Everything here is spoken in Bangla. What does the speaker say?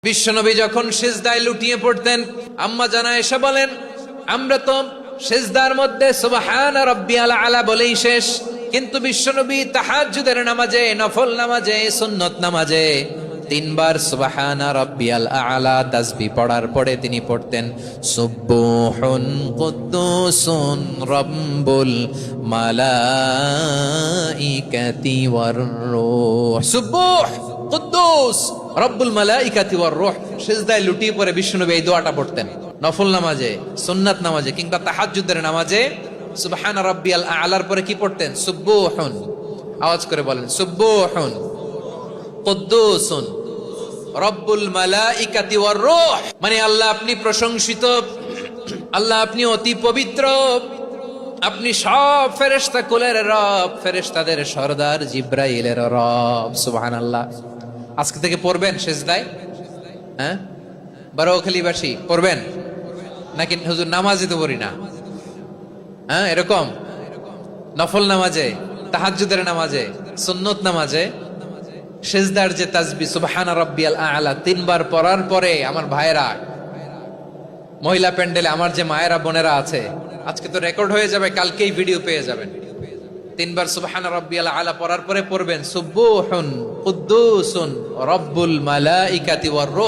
বিশ্বনবী যখন সিজদায় লুটিয়ে পড়তেন, আম্মা জানা এসে বলেন, আমরা তো সিজদার মধ্যে সুবহান রাব্বিয়াল আলা বলেই শেষ, কিন্তু বিশ্বনবী তাহাজ্জুদের নামাজে, নফল নামাজে, সুন্নত নামাজে তিনবার সুবহান রাব্বিয়াল আলা তাসবিহ পড়ার পরে তিনি পড়তেন সুবহুন কুদ্দুসুন রাব্বুল মালাইকাতি ওয়ার রূহ। সুবহ কুদ্দুস রব্বুল মালাইকাতি ওয়ার রূহ। সিজদায় লুটিয়ে পড়ে বিশ্বনবী এই দোয়াটা পড়তেন নফল নামাজে, সুন্নাত নামাজে কিংবা তাহাজ্জুদের নামাজে। সুবহান রাব্বিয়াল আলার পরে কি পড়তেন? সুবহুন, আওয়াজ করে বলেন, সুবহুন কুদ্দুসুন রব্বুল মালাইকাতি ওয়ার রূহ। মানে আল্লাহ আপনি প্রশংসিত, আল্লাহ আপনি অতি পবিত্র, আপনি সব ফেরেশতা কুলের রব, ফেরেশতাদের সরদার জিব্রাইলের রব। সুবহানাল্লাহ। আজকে থেকে পড়বেন সিজদায়? হ্যাঁ, বারোখালীবাসী পড়বেন নাকি? হুজুর নামাজে তো পড়ি না। হ্যাঁ, এরকম নফল নামাজে, তাহাজ্জুদের নামাজে, সুন্নত নামাজে সিজদার যে তাসবিহ সুবহান রাব্বিয়াল আলা তিনবার পড়ার পরে আমার ভাইয়েরা, মহিলা প্যান্ডেলে আমার যে মায়েরা বোনেরা আছে, আজকে তো রেকর্ড হয়ে যাবে, কালকেই ভিডিও পেয়ে যাবেন। তিনবার সুবহান রাব্বিয়াল আলা পড়ার পরে পড়বেন সুবহুন কুদ্দুসুন রব্বুল মালাইকাতি ওয়ার রূহ।